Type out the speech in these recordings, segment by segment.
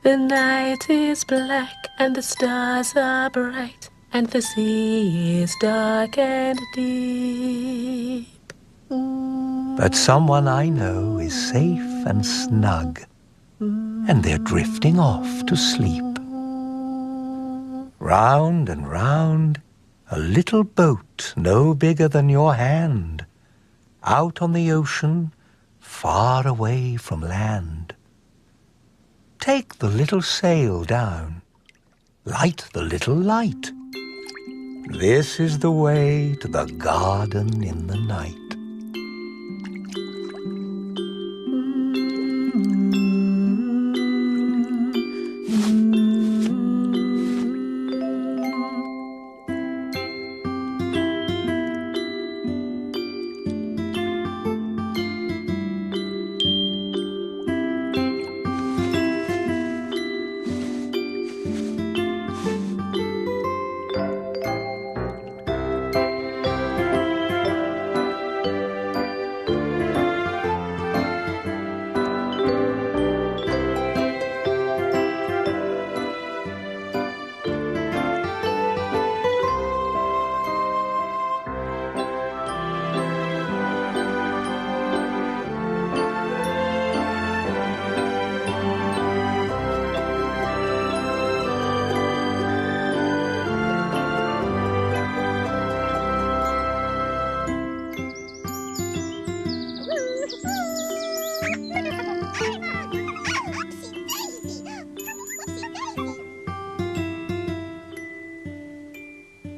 The night is black and the stars are bright, and the sea is dark and deep. But someone I know is safe and snug, and they're drifting off to sleep. Round and round, a little boat no bigger than your hand, out on the ocean, far away from land. Take the little sail down, light the little light. This is the way to the garden in the night.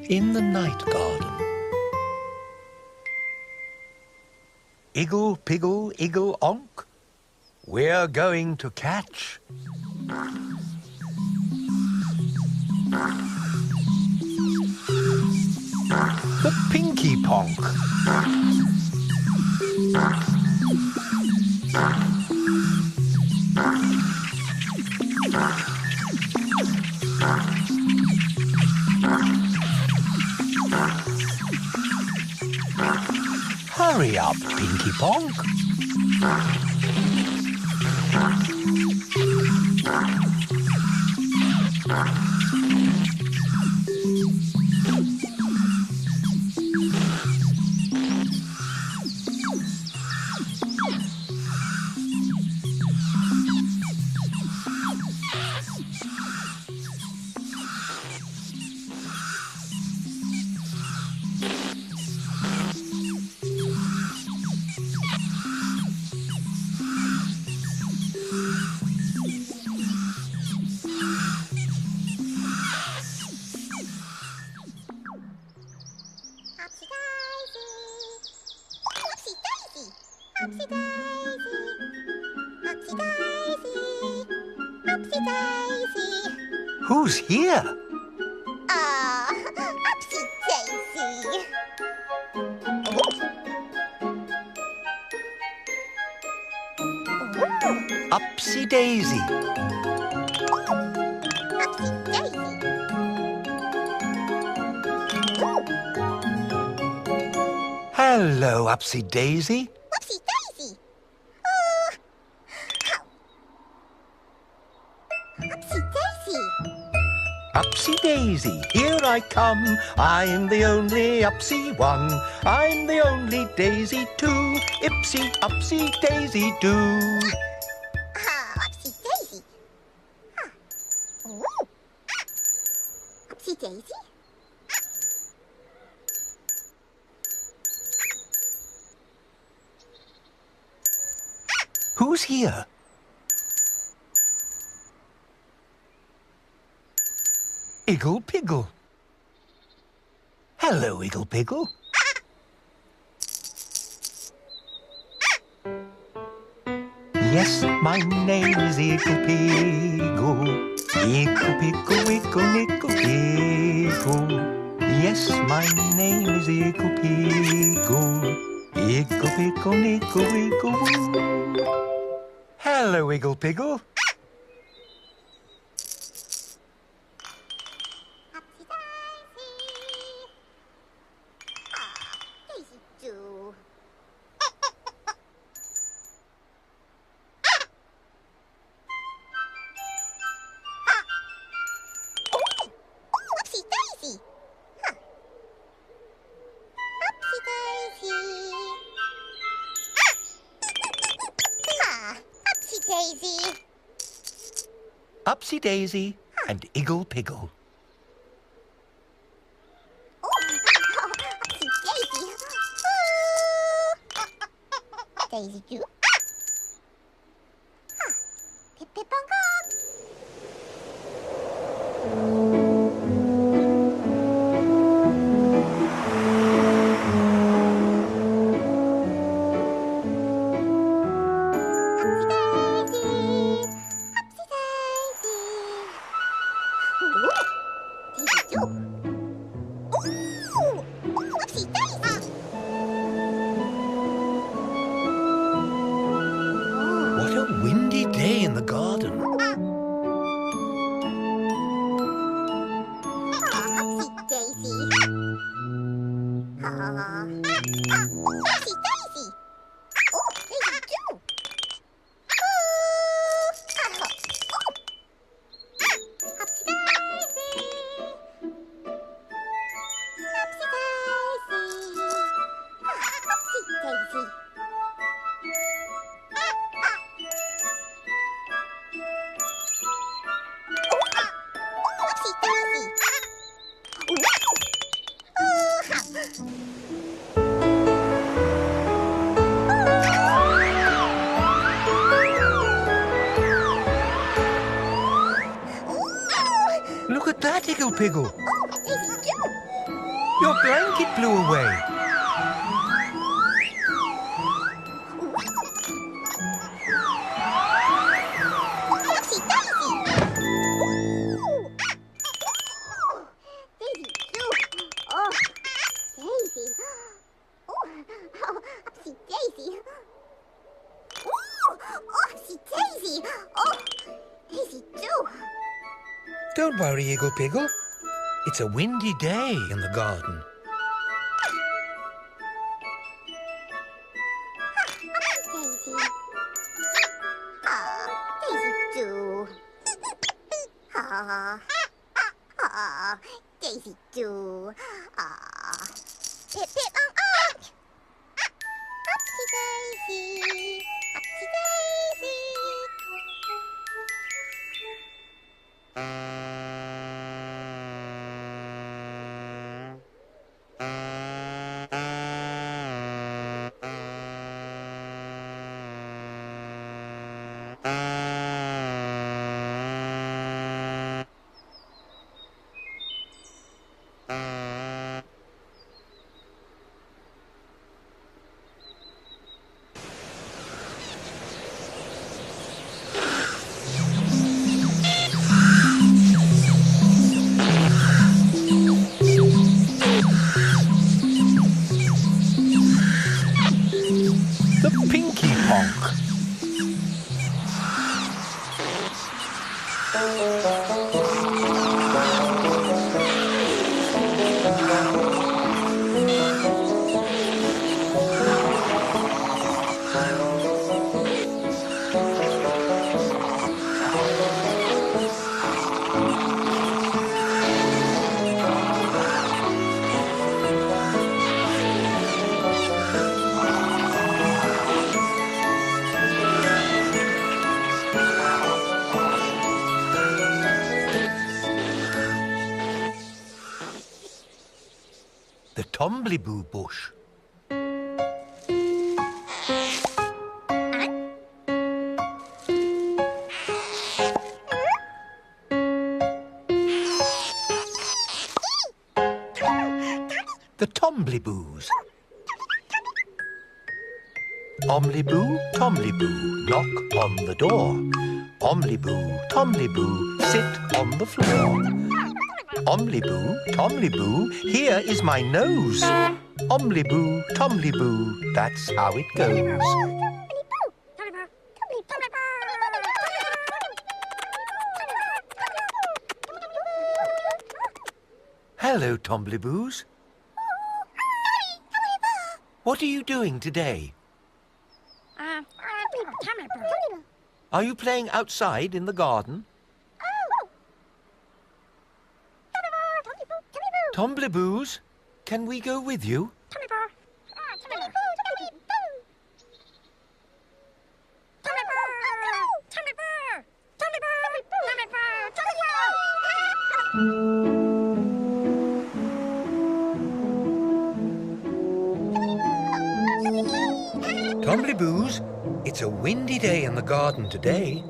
In the night garden. Iggle, piggle, iggle, onk, we're going to catch the Pinky Ponk. Hurry up, Pinky Ponk. Who's here? Upsy Daisy. Upsy Daisy. Upsy Daisy. Hello, Upsy Daisy. Upsy Daisy. Upsy Daisy. Upsy Daisy, here I come. I'm the only Upsy one. I'm the only Daisy too. Ipsy, Upsy Daisy do. Upsy Daisy. Upsy Daisy. Who's here? Iggle Piggle. Hello, Iggle Piggle. Yes, my name is Iggle Piggle. Iggle Piggle, Wiggle, Niggle Piggle. Yes, my name is Iggle Piggle. Iggle Piggle, Niggle Wiggle Woo. Hello, Iggle Piggle. Daisy do. Upsy-daisy and Iggle-piggle. Upsy daisy. Daisy do. Pip pip pong pong. What a windy day in the garden. Look at that, Iggle-piggle. Your blanket blew away. Don't worry, Iggle-piggle. It's a windy day in the garden. Daisy do. Pip pip on up. Upsy daisy. Upsy daisy. The Pinky Ponk. The Tombliboo Bush. The Tomblyboos. Omliboo, Tomliboo, knock on the door. Omliboo, Tomliboo, sit on the floor. Omliboo, Tomliboo, here is my nose. Omliboo, Tomliboo, that's how it goes. Hello, Tomblyboos. What are you doing today? Are you playing outside in the garden? Tomblyboos, can we go with you? Tombliboos, it's a windy day in the garden today.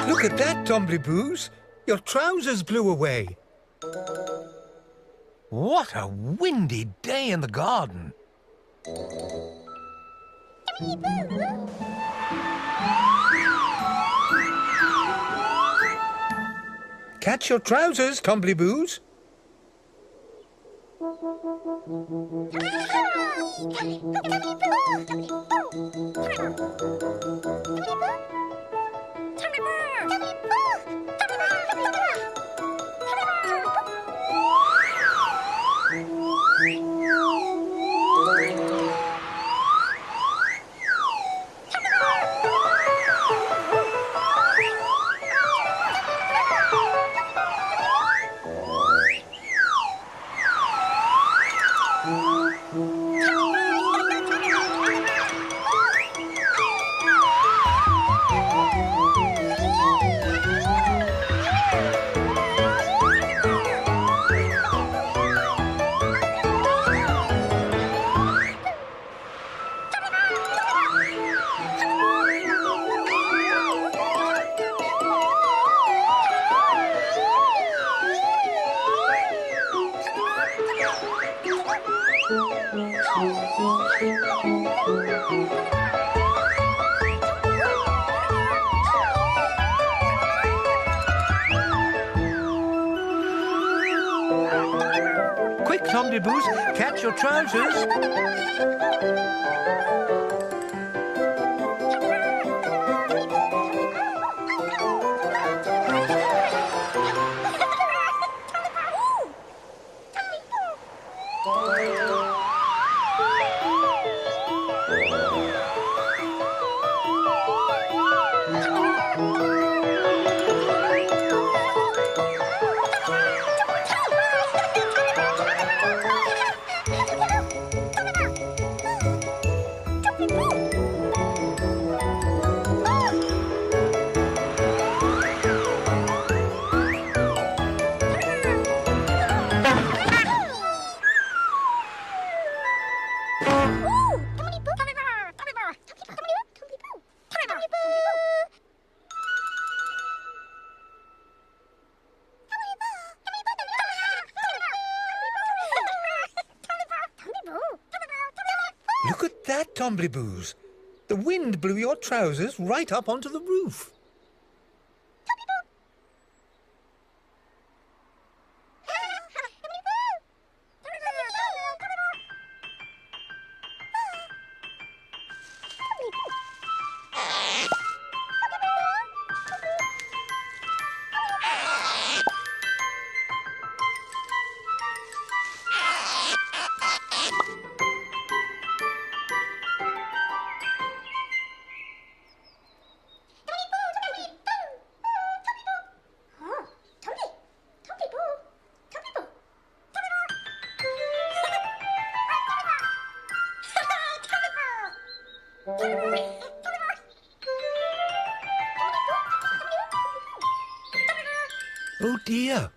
Look at that, Tombliboos. Your trousers blew away. What a windy day in the garden. Catch your trousers, Tombliboos. Quick, Tombliboos, catch your trousers. Look at that, Tombliboos. The wind blew your trousers right up onto the roof. Oh dear,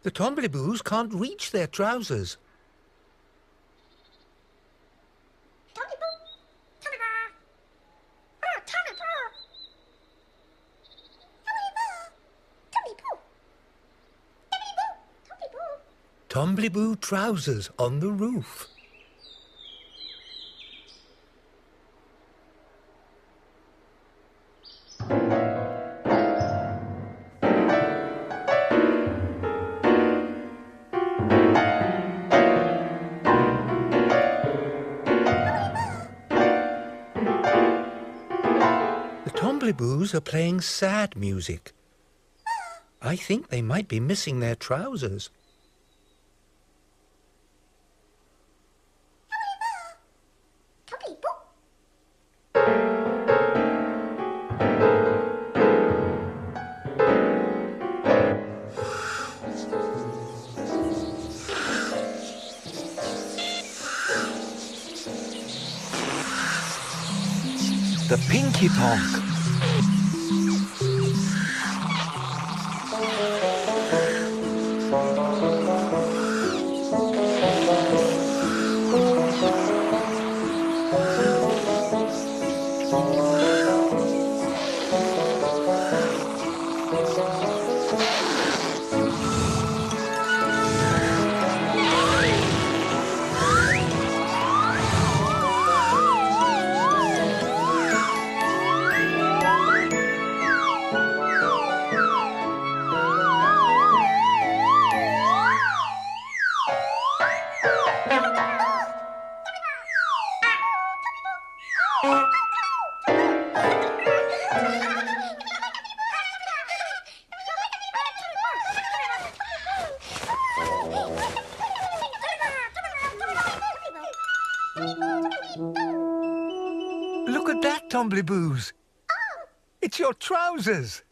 the Tombliboos can't reach their trousers. Tombliboo trousers on the roof. The Tombliboos are playing sad music. I think they might be missing their trousers. the Pinky Ponk. Look at that, Tombliboos. It's your trousers.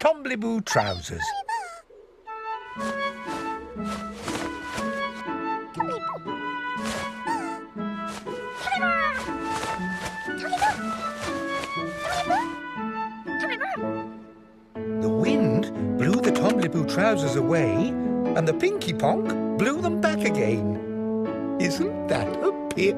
Tombliboo trousers. The wind blew the Tombliboo trousers away, and the Pinky Ponk blew them back again. Isn't that a pip?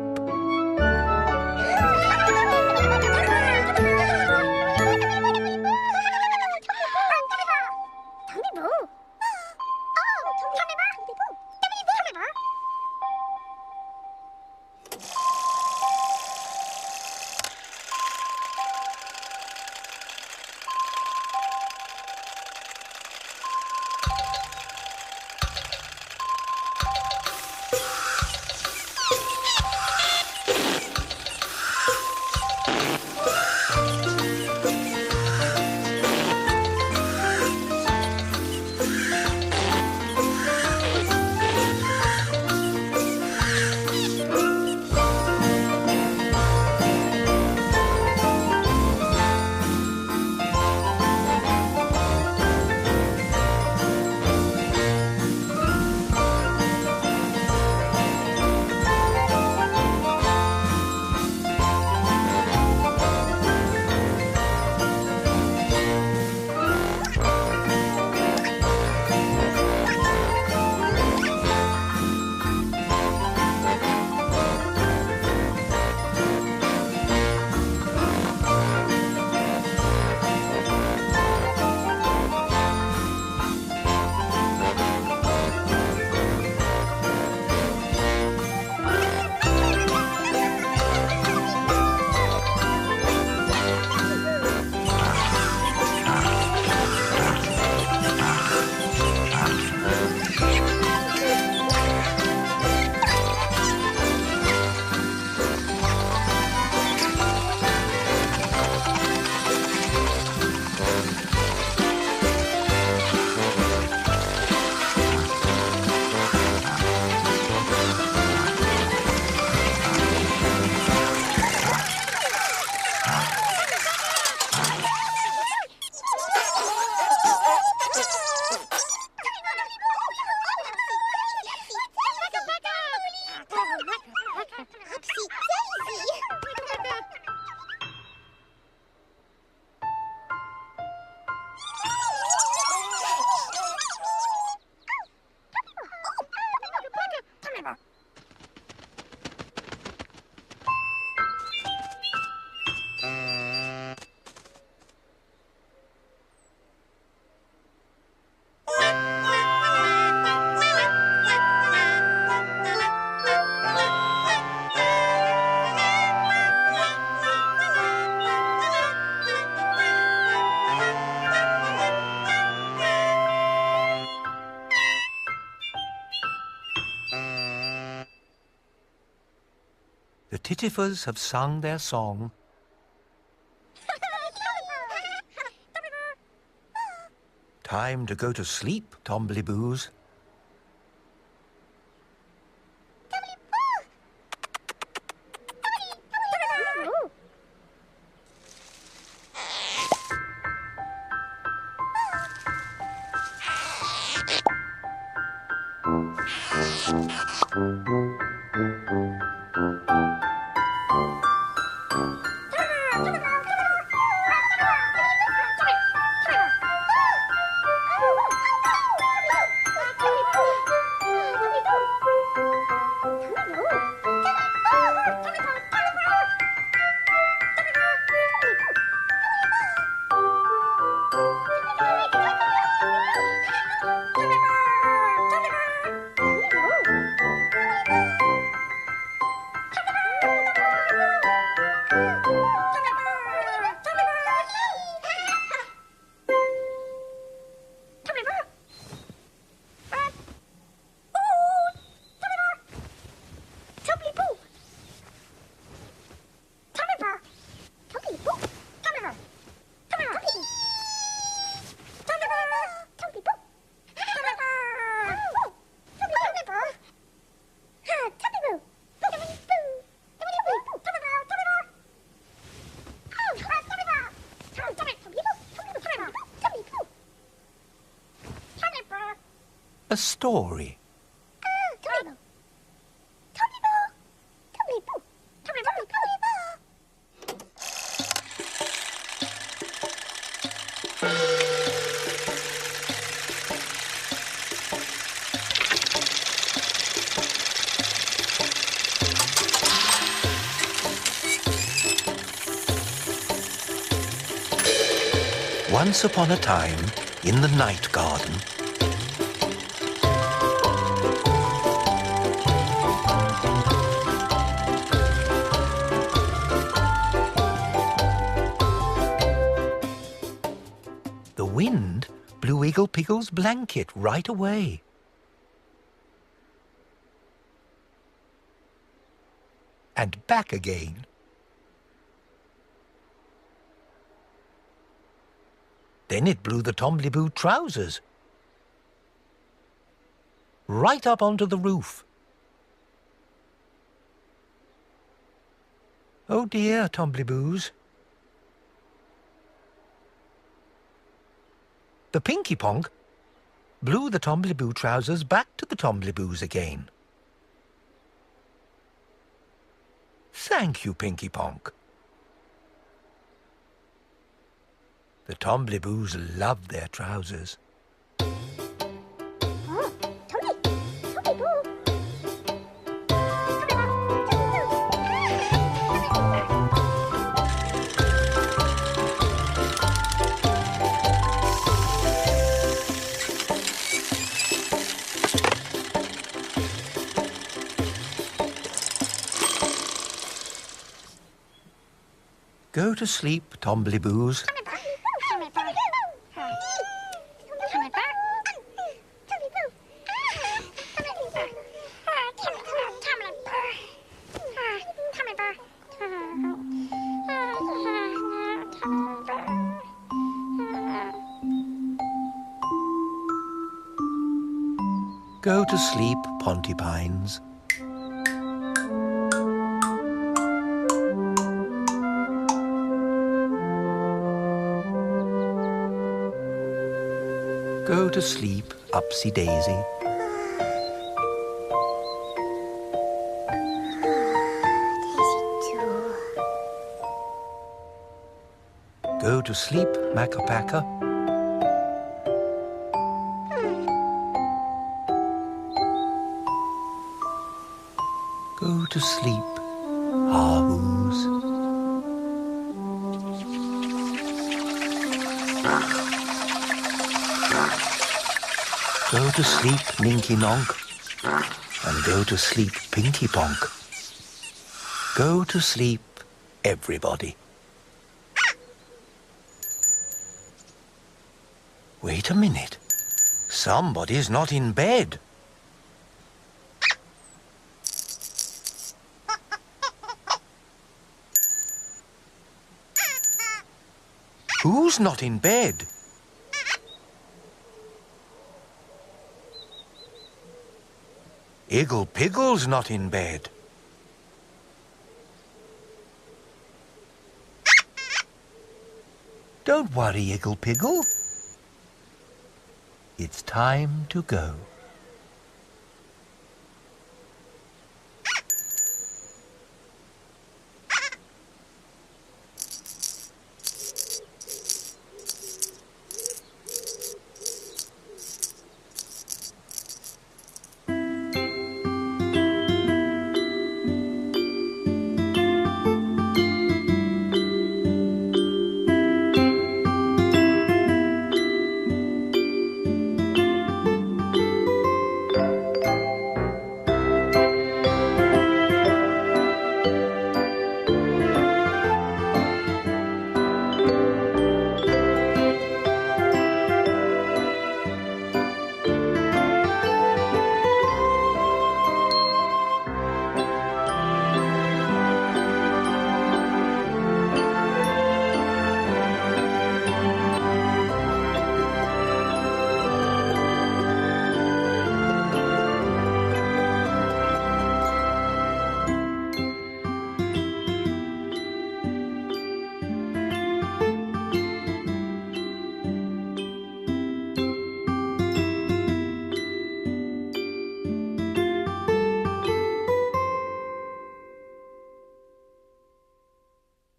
The Tittifers have sung their song. Time to go to sleep, Tombliboos. A story. Once upon a time, in the night garden, the wind blew Igglepiggle's blanket right away. And back again. Then it blew the Tombliboo trousers right up onto the roof. Oh dear, Tombliboos. The Pinky Ponk blew the Tombliboo trousers back to the Tombliboos again. Thank you, Pinky Ponk. The Tombliboos love their trousers. Go to sleep, Tombliboos. Go to sleep, Pontypines. Go to sleep, Upsy Daisy. Go to sleep, Makka Pakka. Go to sleep, Hahoos. Go to sleep, Ninky Nonk. And go to sleep, Pinky Ponk. Go to sleep, everybody. Wait a minute. Somebody's not in bed. Who's not in bed? Iggle Piggle's not in bed. Don't worry, Iggle Piggle. It's time to go.